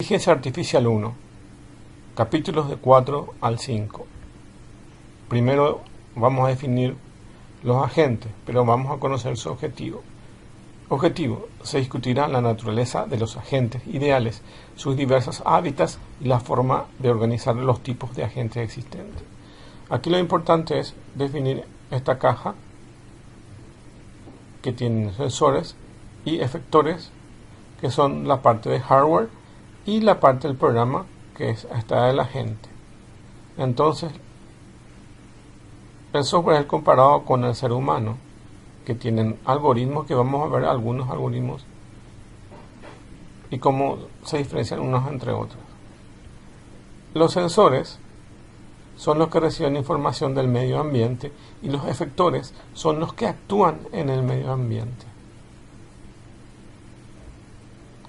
Inteligencia Artificial 1, capítulos de 4 al 5. Primero vamos a definir los agentes, pero vamos a conocer su objetivo. Objetivo: se discutirá la naturaleza de los agentes ideales, sus diversos hábitats y la forma de organizar los tipos de agentes existentes. Aquí lo importante es definir esta caja que tiene sensores y efectores, que son la parte de hardware, y la parte del programa, que es esta del agente. Entonces, el software es comparado con el ser humano, que tienen algoritmos, que vamos a ver algunos algoritmos y cómo se diferencian unos entre otros. Los sensores son los que reciben información del medio ambiente y los efectores son los que actúan en el medio ambiente.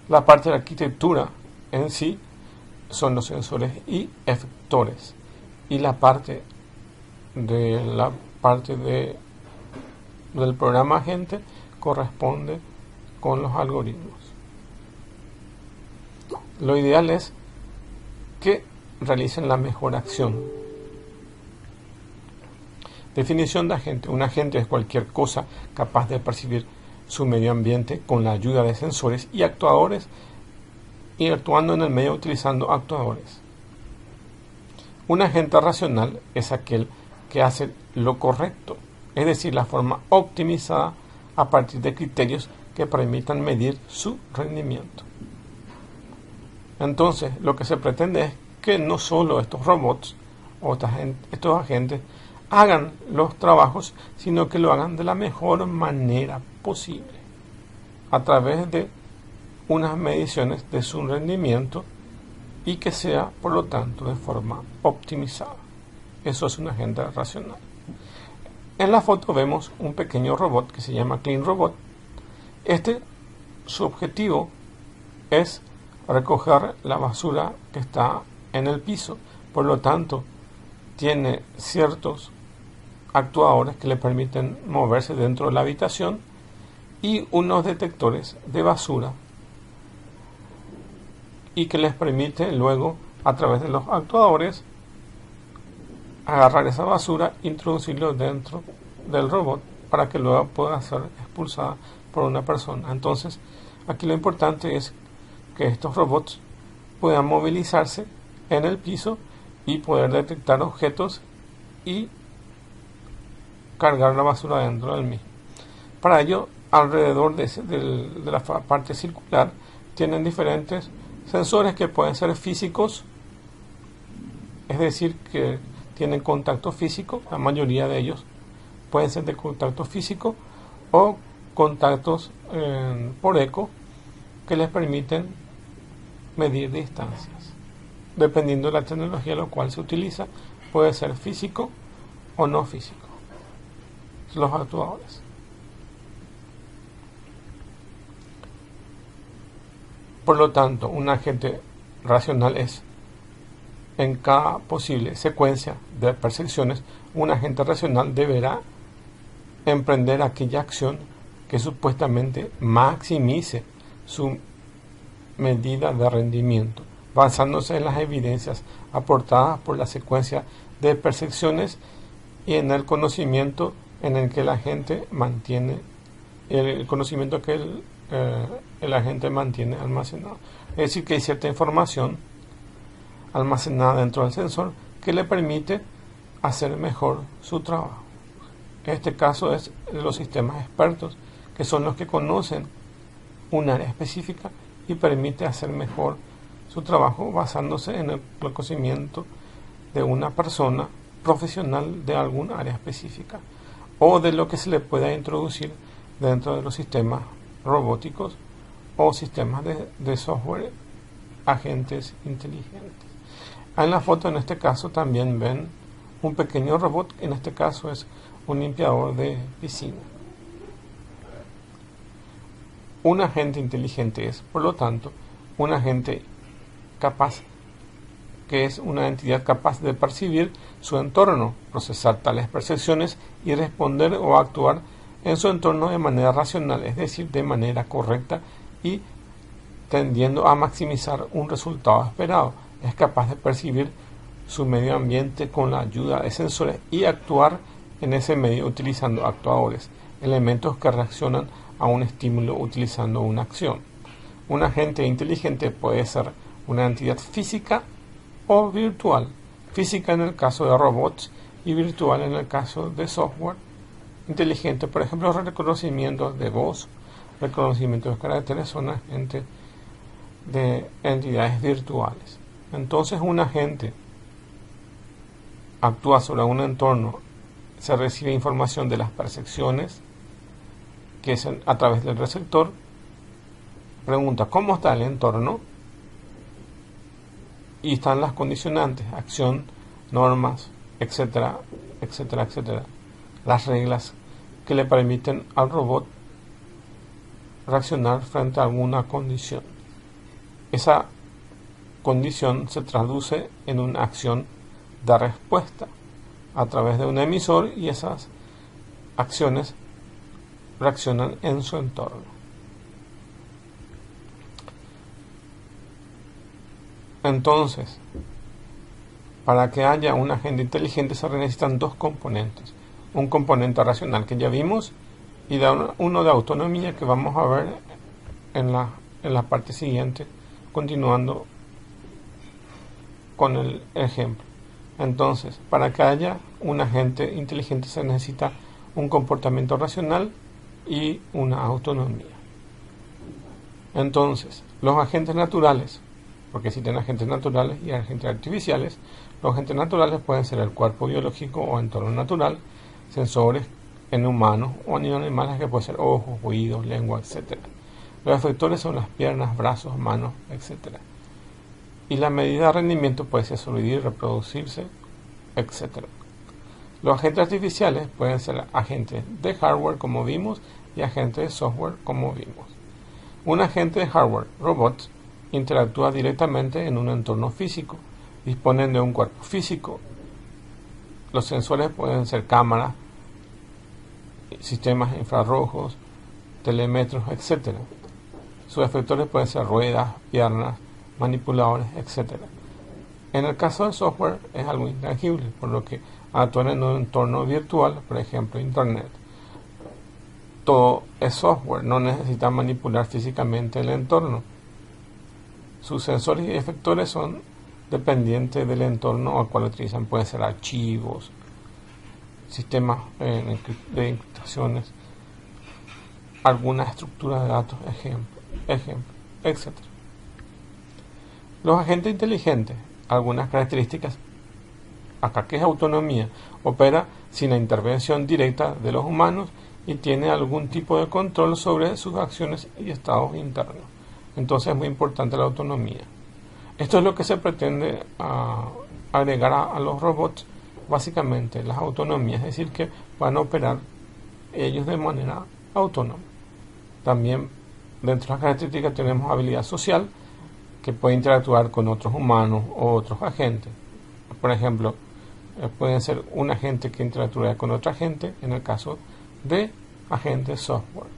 La parte de la arquitectura en sí son los sensores y efectores, y la parte del programa agente corresponde con los algoritmos. Lo ideal es que realicen la mejor acción. Definición de agente. Un agente es cualquier cosa capaz de percibir su medio ambiente con la ayuda de sensores y actuadores, y actuando en el medio utilizando actuadores. Un agente racional es aquel que hace lo correcto, es decir, la forma optimizada a partir de criterios que permitan medir su rendimiento. Entonces, lo que se pretende es que no solo estos robots o estos agentes hagan los trabajos, sino que lo hagan de la mejor manera posible, a través de unas mediciones de su rendimiento, y que sea, por lo tanto, de forma optimizada. Eso es un agente racional. En la foto vemos un pequeño robot que se llama Clean Robot. Su objetivo es recoger la basura que está en el piso. Por lo tanto, tiene ciertos actuadores que le permiten moverse dentro de la habitación y unos detectores de basura, y que les permite luego, a través de los actuadores, agarrar esa basura, introducirlo dentro del robot para que luego pueda ser expulsada por una persona. Entonces, aquí lo importante es que estos robots puedan movilizarse en el piso y poder detectar objetos y cargar la basura dentro del mismo. Para ello, alrededor de la parte circular tienen diferentes sensores que pueden ser físicos, es decir, que tienen contacto físico. La mayoría de ellos pueden ser de contacto físico o contactos por eco, que les permiten medir distancias. Dependiendo de la tecnología a la cual se utiliza, puede ser físico o no físico. Los actuadores. Por lo tanto, un agente racional es, en cada posible secuencia de percepciones, un agente racional deberá emprender aquella acción que supuestamente maximice su medida de rendimiento, basándose en las evidencias aportadas por la secuencia de percepciones y en el conocimiento en el que el agente mantiene, el agente mantiene almacenado. Es decir, que hay cierta información almacenada dentro del sensor que le permite hacer mejor su trabajo. En este caso es los sistemas expertos, que son los que conocen un área específica y permite hacer mejor su trabajo basándose en el conocimiento de una persona profesional de algún área específica, o de lo que se le pueda introducir dentro de los sistemas robóticos o sistemas de software, agentes inteligentes. En la foto, en este caso, también ven un pequeño robot. En este caso es un limpiador de piscina. Un agente inteligente es, por lo tanto, un agente capaz, que es una entidad capaz de percibir su entorno, procesar tales percepciones y responder o actuar en su entorno de manera racional, es decir, de manera correcta y tendiendo a maximizar un resultado esperado. Es capaz de percibir su medio ambiente con la ayuda de sensores y actuar en ese medio utilizando actuadores, elementos que reaccionan a un estímulo utilizando una acción. Un agente inteligente puede ser una entidad física o virtual. Física en el caso de robots y virtual en el caso de software inteligente. Por ejemplo, reconocimiento de voz, reconocimiento de caracteres son agentes de entidades virtuales. Entonces, un agente actúa sobre un entorno, se recibe información de las percepciones, que es a través del receptor, pregunta cómo está el entorno, y están las condicionantes, acción, normas, etcétera, etcétera, etcétera. Las reglas que le permiten al robot reaccionar frente a alguna condición. Esa condición se traduce en una acción de respuesta a través de un emisor y esas acciones reaccionan en su entorno. Entonces, para que haya un agente inteligente se necesitan dos componentes. Un componente racional que ya vimos y uno de autonomía que vamos a ver en la parte siguiente, continuando con el ejemplo. Entonces, para que haya un agente inteligente se necesita un comportamiento racional y una autonomía. Entonces, los agentes naturales, porque existen agentes naturales y agentes artificiales, los agentes naturales pueden ser el cuerpo biológico o entorno natural, sensores en humanos o en animales que pueden ser ojos, oídos, lengua, etc. Los efectores son las piernas, brazos, manos, etc. Y la medida de rendimiento puede ser sobrevivir, reproducirse, etc. Los agentes artificiales pueden ser agentes de hardware como vimos y agentes de software como vimos. Un agente de hardware, robots, interactúa directamente en un entorno físico, disponen de un cuerpo físico. Los sensores pueden ser cámaras, sistemas infrarrojos, telémetros, etc. Sus efectores pueden ser ruedas, piernas, manipuladores, etc. En el caso del software es algo intangible, por lo que actúan en un entorno virtual, por ejemplo Internet. Todo es software, no necesita manipular físicamente el entorno. Sus sensores y efectores son dependientes del entorno al cual utilizan. Pueden ser archivos, sistemas de encriptaciones, alguna estructura de datos, ejemplo, etc. Los agentes inteligentes, algunas características, acá que es autonomía, opera sin la intervención directa de los humanos y tiene algún tipo de control sobre sus acciones y estados internos. Entonces es muy importante la autonomía. Esto es lo que se pretende agregar a los robots, básicamente las autonomías, es decir, que van a operar ellos de manera autónoma. También dentro de las características tenemos habilidad social, que puede interactuar con otros humanos o otros agentes. Por ejemplo, pueden ser un agente que interactúa con otra agente en el caso de agentes software.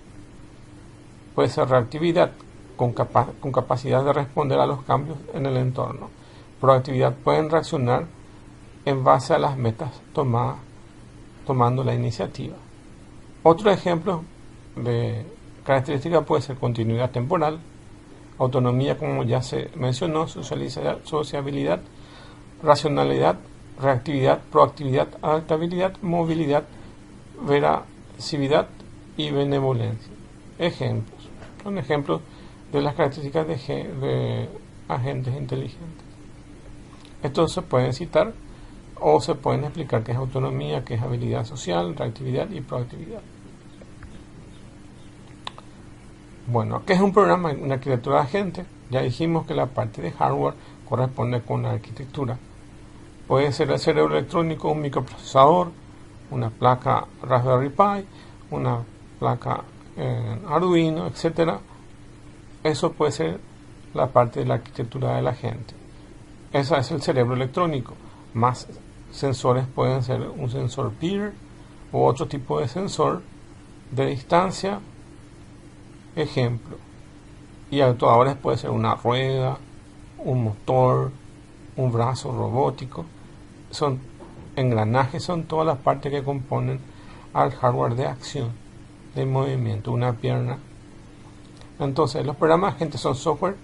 Puede ser reactividad, con capacidad de responder a los cambios en el entorno. Proactividad, pueden reaccionar en base a las metas tomadas, tomando la iniciativa. Otro ejemplo de característica puede ser continuidad temporal, autonomía, como ya se mencionó, sociabilidad, racionalidad, reactividad, proactividad, adaptabilidad, movilidad, veracidad y benevolencia. Ejemplos. Son ejemplos de las características de agentes inteligentes. Estos se pueden citar o se pueden explicar qué es autonomía, qué es habilidad social, reactividad y proactividad. Bueno, ¿qué es un programa? Una arquitectura de agente. Ya dijimos que la parte de hardware corresponde con la arquitectura. Puede ser el cerebro electrónico, un microprocesador, una placa Raspberry Pi, una placa Arduino, etc. Eso puede ser la parte de la arquitectura del agente. Ese es el cerebro electrónico. Más sensores pueden ser un sensor peer u otro tipo de sensor de distancia. Ejemplo, Y actuadores puede ser una rueda, un motor, un brazo robótico. Son engranajes, son todas las partes que componen al hardware de acción, de movimiento, una pierna. Entonces, los programas agentes son software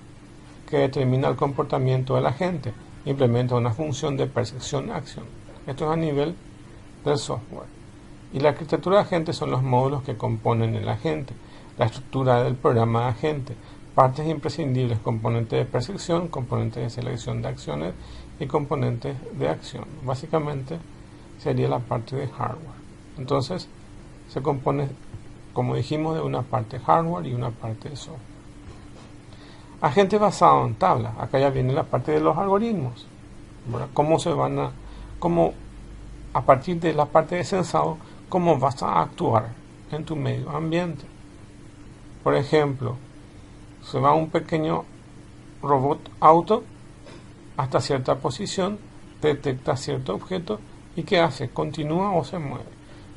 que determina el comportamiento del agente, implementa una función de percepción-acción. Esto es a nivel del software. Y la arquitectura de agentes son los módulos que componen el agente, la estructura del programa de agente, partes imprescindibles, componentes de percepción, componentes de selección de acciones y componentes de acción. Básicamente sería la parte de hardware. Entonces se compone, como dijimos, de una parte hardware y una parte de software. Agente basado en tablas. Acá ya viene la parte de los algoritmos, ¿verdad? Cómo a partir de la parte de sensado, cómo vas a actuar en tu medio ambiente. Por ejemplo, se va un pequeño robot auto hasta cierta posición, detecta cierto objeto y ¿qué hace? ¿Continúa o se mueve?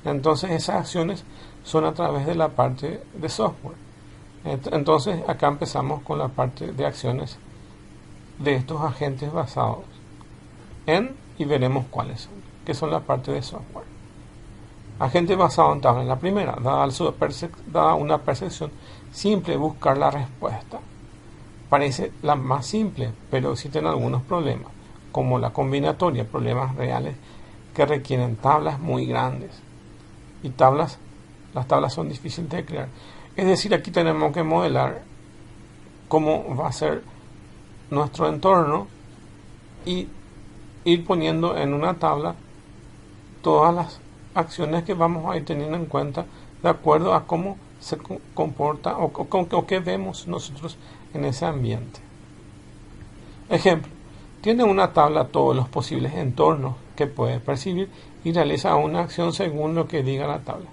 Entonces esas acciones son a través de la parte de software. Entonces acá empezamos con la parte de acciones de estos agentes basados en, y veremos cuáles son, que son la parte de software. Agente basado en tabla. En la primera, da una percepción simple, buscar la respuesta. Parece la más simple, pero existen algunos problemas, como la combinatoria, problemas reales que requieren tablas muy grandes. Y las tablas son difíciles de crear. Es decir, aquí tenemos que modelar cómo va a ser nuestro entorno y ir poniendo en una tabla todas las acciones que vamos a ir teniendo en cuenta de acuerdo a cómo se comporta o qué vemos nosotros en ese ambiente. Ejemplo, tiene una tabla todos los posibles entornos que puede percibir y realiza una acción según lo que diga la tabla.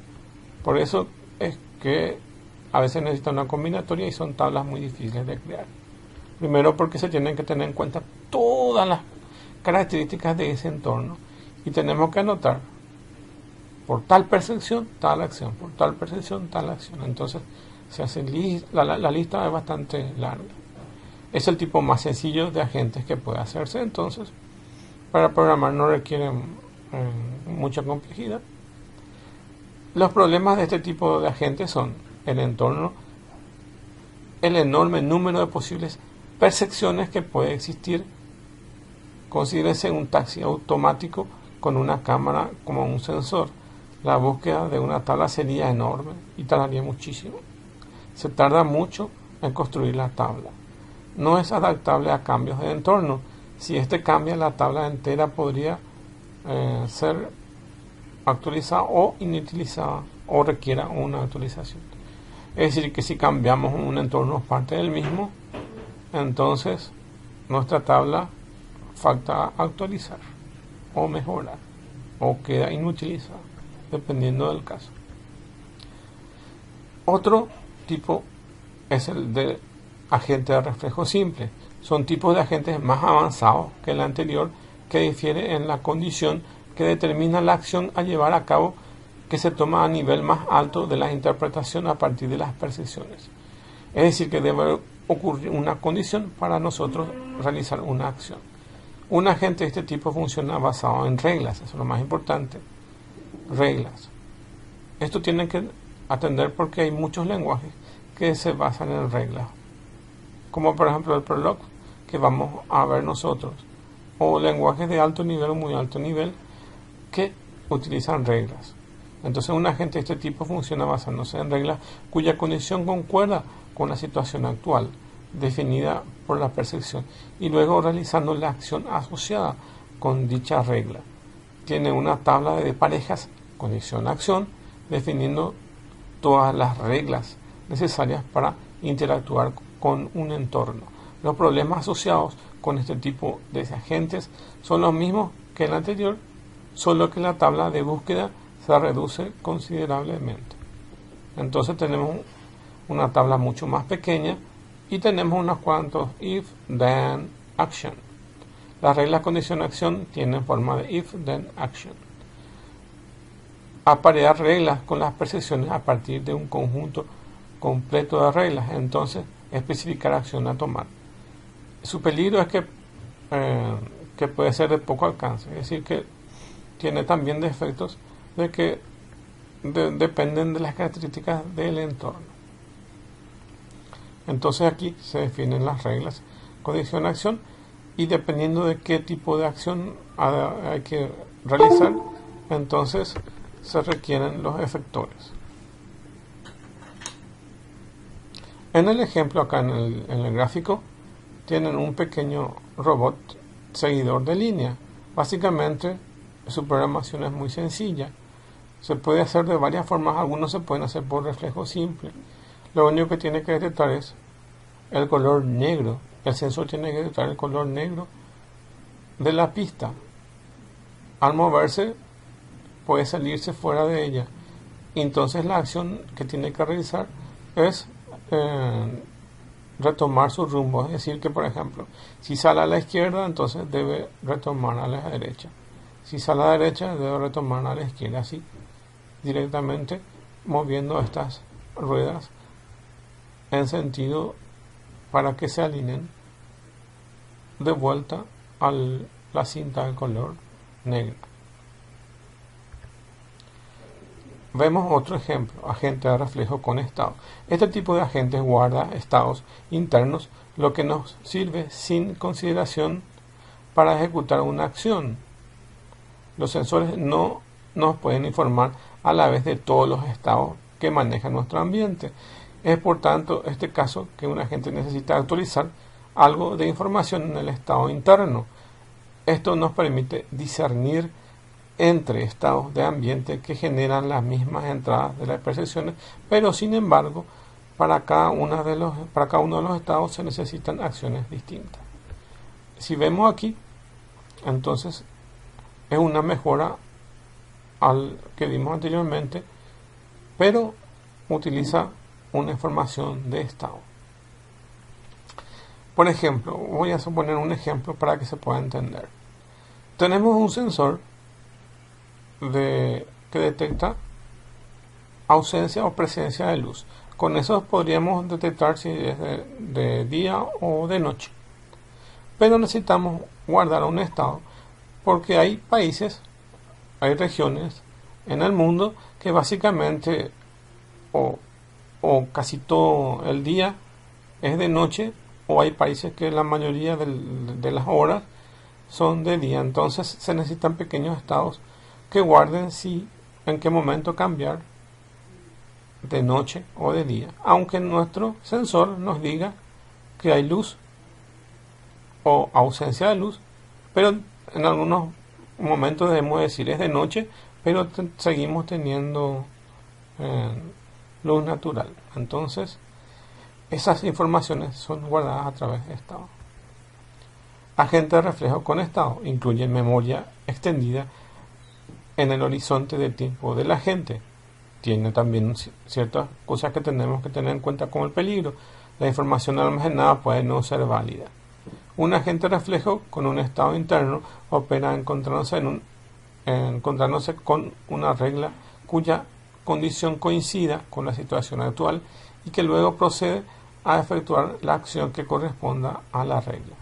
Por eso es que a veces necesita una combinatoria y son tablas muy difíciles de crear. Primero porque se tienen que tener en cuenta todas las características de ese entorno y tenemos que anotar por tal percepción, tal acción, por tal percepción, tal acción. Entonces se hace la lista es bastante larga. Es el tipo más sencillo de agentes que puede hacerse. Entonces, para programar no requiere mucha complejidad. Los problemas de este tipo de agentes son el entorno, el enorme número de posibles percepciones que puede existir. Considérese un taxi automático con una cámara como un sensor. La búsqueda de una tabla sería enorme y tardaría muchísimo. Se tarda mucho en construir la tabla. No es adaptable a cambios de entorno. Si este cambia, la tabla entera podría ser actualizada o inutilizada o requiera una actualización. Es decir, que si cambiamos un entorno parte del mismo, entonces nuestra tabla falta actualizar o mejorar o queda inutilizada, dependiendo del caso. Otro tipo es el de agente de reflejo simple. Son tipos de agentes más avanzados que el anterior, que difiere en la condición que determina la acción a llevar a cabo, que se toma a nivel más alto de la interpretación a partir de las percepciones. Es decir, que debe ocurrir una condición para nosotros realizar una acción. Un agente de este tipo funciona basado en reglas, eso es lo más importante. Reglas. Esto tiene que atender porque hay muchos lenguajes que se basan en reglas, como por ejemplo el Prolog que vamos a ver nosotros, o lenguajes de alto nivel o muy alto nivel que utilizan reglas. Entonces un agente de este tipo funciona basándose en reglas cuya condición concuerda con la situación actual, definida por la percepción, y luego realizando la acción asociada con dicha regla. Tiene una tabla de parejas, condición-acción, definiendo todas las reglas necesarias para interactuar con un entorno. Los problemas asociados con este tipo de agentes son los mismos que el anterior, solo que la tabla de búsqueda se reduce considerablemente. Entonces tenemos una tabla mucho más pequeña y tenemos unos cuantos if, then, action. Las reglas condición-acción tienen forma de if, then, action. Aparear reglas con las percepciones a partir de un conjunto completo de reglas. Entonces especificar acción a tomar. Su peligro es que puede ser de poco alcance, es decir, que tiene también defectos de que dependen de las características del entorno. Entonces aquí se definen las reglas, condición, acción, y dependiendo de qué tipo de acción hay que realizar, entonces se requieren los efectores. En el ejemplo acá en el gráfico tienen un pequeño robot seguidor de línea. Básicamente su programación es muy sencilla. Se puede hacer de varias formas, algunos se pueden hacer por reflejo simple. Lo único que tiene que detectar es el color negro. El sensor tiene que detectar el color negro de la pista. Al moverse puede salirse fuera de ella. Entonces la acción que tiene que realizar es retomar su rumbo. Es decir, que por ejemplo, si sale a la izquierda, entonces debe retomar a la derecha. Si sale a la derecha, debe retomar a la izquierda. Así, directamente moviendo estas ruedas en sentido para que se alineen de vuelta a la cinta de color negro. Vemos otro ejemplo, agente de reflejo con estado. Este tipo de agentes guarda estados internos, lo que nos sirve sin consideración para ejecutar una acción. Los sensores no nos pueden informar a la vez de todos los estados que maneja nuestro ambiente. Es por tanto este caso que un agente necesita actualizar algo de información en el estado interno. Esto nos permite discernir entre estados de ambiente que generan las mismas entradas de las percepciones, pero sin embargo para cada uno de los estados se necesitan acciones distintas. Si vemos aquí, entonces es una mejora al que vimos anteriormente, pero utiliza una información de estado. Por ejemplo, voy a suponer un ejemplo para que se pueda entender. Tenemos un sensor que detecta ausencia o presencia de luz. Con eso podríamos detectar si es de día o de noche. Pero necesitamos guardar un estado porque hay países, hay regiones en el mundo que básicamente o casi todo el día es de noche, o hay países que la mayoría de las horas son de día. Entonces se necesitan pequeños estados que guarden en qué momento cambiar de noche o de día, aunque nuestro sensor nos diga que hay luz o ausencia de luz, pero en algunos momentos debemos decir es de noche, pero seguimos teniendo luz natural. Entonces esas informaciones son guardadas a través de estado. Agente de reflejo con estado incluye memoria extendida en el horizonte de tiempo del agente. Tiene también ciertas cosas que tenemos que tener en cuenta como el peligro. La información almacenada puede no ser válida. Un agente de reflejo con un estado interno opera encontrándose con una regla cuya condición coincida con la situación actual y que luego procede a efectuar la acción que corresponda a la regla.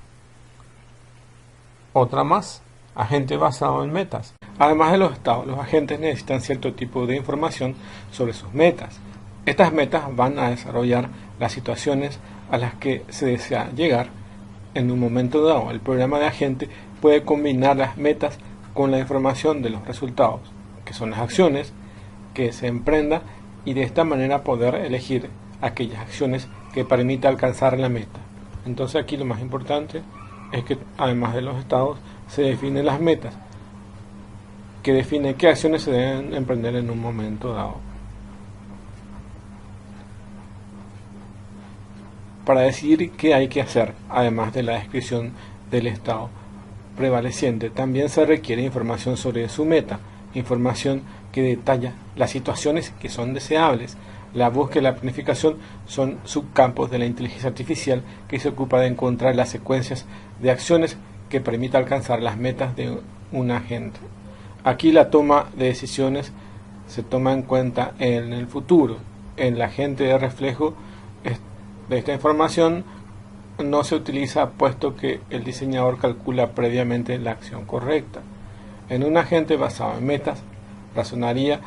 Otra más, agente basado en metas. Además de los estados, los agentes necesitan cierto tipo de información sobre sus metas. Estas metas van a desarrollar las situaciones a las que se desea llegar en un momento dado. El programa de agente puede combinar las metas con la información de los resultados, que son las acciones que se emprendan, y de esta manera poder elegir aquellas acciones que permita alcanzar la meta. Entonces aquí lo más importante es que además de los estados se definen las metas, que define qué acciones se deben emprender en un momento dado. Para decidir qué hay que hacer, además de la descripción del estado prevaleciente, también se requiere información sobre su meta, información que detalla las situaciones que son deseables. La búsqueda y la planificación son subcampos de la inteligencia artificial que se ocupa de encontrar las secuencias de acciones que permita alcanzar las metas de un agente. Aquí la toma de decisiones se toma en cuenta en el futuro. El agente de reflejo de esta información no se utiliza puesto que el diseñador calcula previamente la acción correcta. En un agente basado en metas, razonaría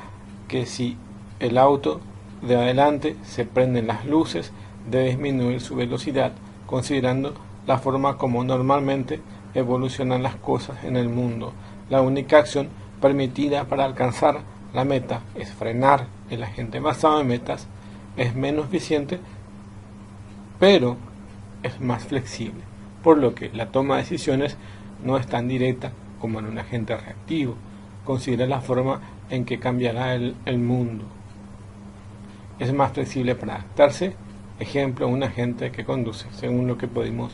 que si el auto de adelante se prenden las luces, debe disminuir su velocidad, considerando la forma como normalmente evolucionan las cosas en el mundo. La única acción permitida para alcanzar la meta es frenar. El agente basado en metas es menos eficiente, pero es más flexible, por lo que la toma de decisiones no es tan directa como en un agente reactivo. Considera la forma en que cambiará el mundo. Es más flexible para adaptarse. Ejemplo, un agente que conduce, según lo que pudimos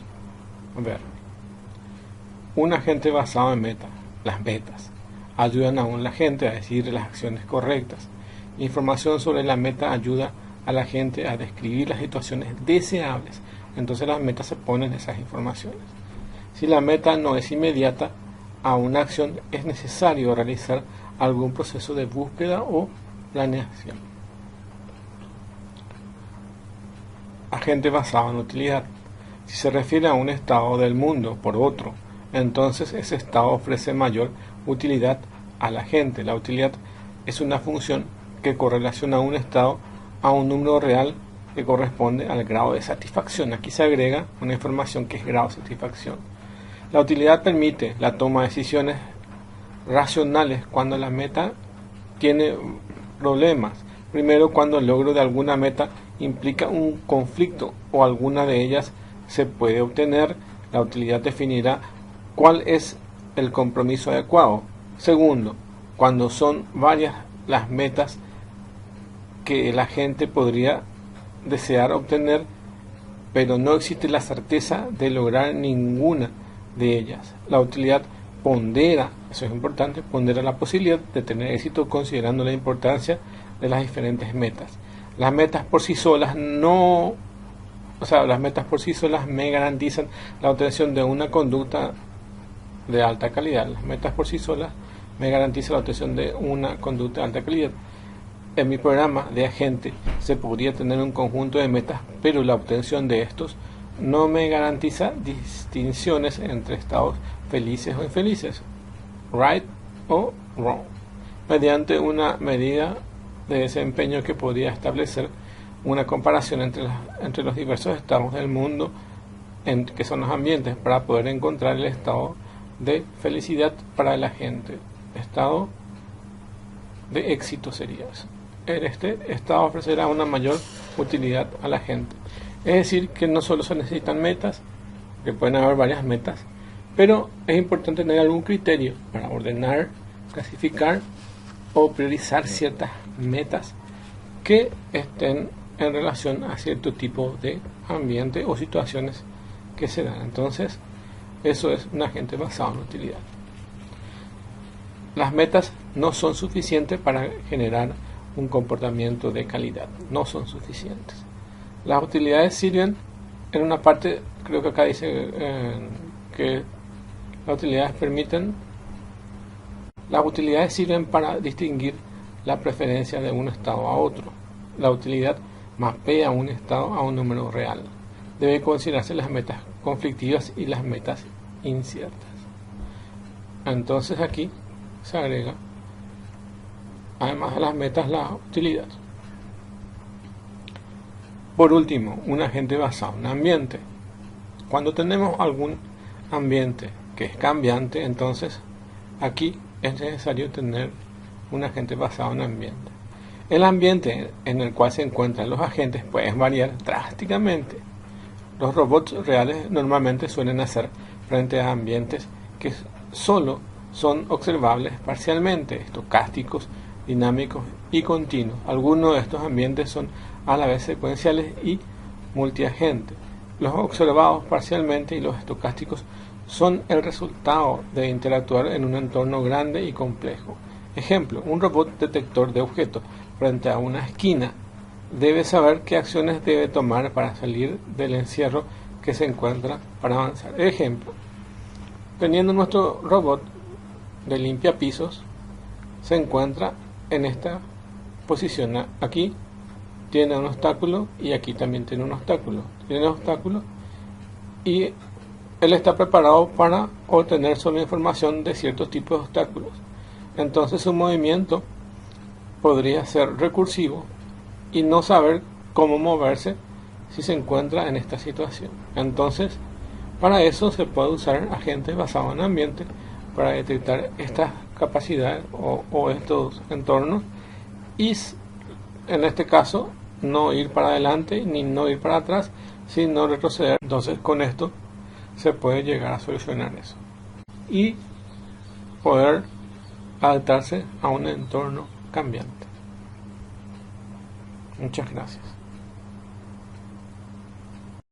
ver. Un agente basado en metas. Las metas ayudan a un agente a decidir las acciones correctas. Información sobre la meta ayuda a la gente a describir las situaciones deseables. Entonces las metas se ponen esas informaciones. Si la meta no es inmediata a una acción, es necesario realizar algún proceso de búsqueda o planeación. Agente basado en utilidad. Si se refiere a un estado del mundo por otro, entonces ese estado ofrece mayor utilidad a la gente. La utilidad es una función que correlaciona un estado a un número real que corresponde al grado de satisfacción. Aquí se agrega una información que es grado de satisfacción. La utilidad permite la toma de decisiones racionales cuando la meta tiene problemas. Primero, cuando el logro de alguna meta implica un conflicto o alguna de ellas se puede obtener, la utilidad definirá cuál es el compromiso adecuado. Segundo, cuando son varias las metas que la gente podría desear obtener, pero no existe la certeza de lograr ninguna de ellas. La utilidad pondera, eso es importante, pondera la posibilidad de tener éxito considerando la importancia de las diferentes metas. Las metas por sí solas las metas por sí solas me garantizan la obtención de una conducta de alta calidad. Las metas por sí solas me garantizan la obtención de una conducta de alta calidad. En mi programa de agente se podría tener un conjunto de metas, pero la obtención de estos no me garantiza distinciones entre estados felices o infelices, right o wrong, mediante una medida de desempeño que podría establecer una comparación entre los diversos estados del mundo, que son los ambientes, para poder encontrar el estado de felicidad para la gente. Estado de éxito sería eso. Este estado ofrecerá una mayor utilidad a la gente. Es decir, que no solo se necesitan metas, que pueden haber varias metas, pero es importante tener algún criterio para ordenar, clasificar o priorizar ciertas metas que estén en relación a cierto tipo de ambiente o situaciones que se dan. Entonces, eso es un agente basado en utilidad. Las metas no son suficientes para generar un comportamiento de calidad, no son suficientes. Las utilidades sirven, en una parte, creo que acá dice que las utilidades sirven para distinguir la preferencia de un estado a otro. La utilidad mapea un estado a un número real. Debe considerarse las metas conflictivas y las metas inciertas. Entonces aquí se agrega, además de las metas, la utilidad. Por último, un agente basado en ambiente. Cuando tenemos algún ambiente que es cambiante, entonces aquí es necesario tener un agente basado en ambiente. El ambiente en el cual se encuentran los agentes puede variar drásticamente. Los robots reales normalmente suelen hacer frente a ambientes que solo son observables parcialmente, estocásticos, dinámicos y continuos. Algunos de estos ambientes son a la vez secuenciales y multiagentes. Los observados parcialmente y los estocásticos son el resultado de interactuar en un entorno grande y complejo. Ejemplo, un robot detector de objetos frente a una esquina debe saber qué acciones debe tomar para salir del encierro que se encuentra para avanzar. Ejemplo, teniendo nuestro robot de limpiapisos, se encuentra en esta posición. Aquí tiene un obstáculo y aquí también tiene un obstáculo. tiene obstáculos y él está preparado para obtener solo información de ciertos tipos de obstáculos. Entonces su movimiento podría ser recursivo y no saber cómo moverse si se encuentra en esta situación. Entonces, para eso se puede usar agentes basados en ambiente para detectar estas capacidades o estos entornos y en este caso no ir para adelante ni no ir para atrás, sino retroceder. Entonces con esto se puede llegar a solucionar eso y poder adaptarse a un entorno cambiante. Muchas gracias.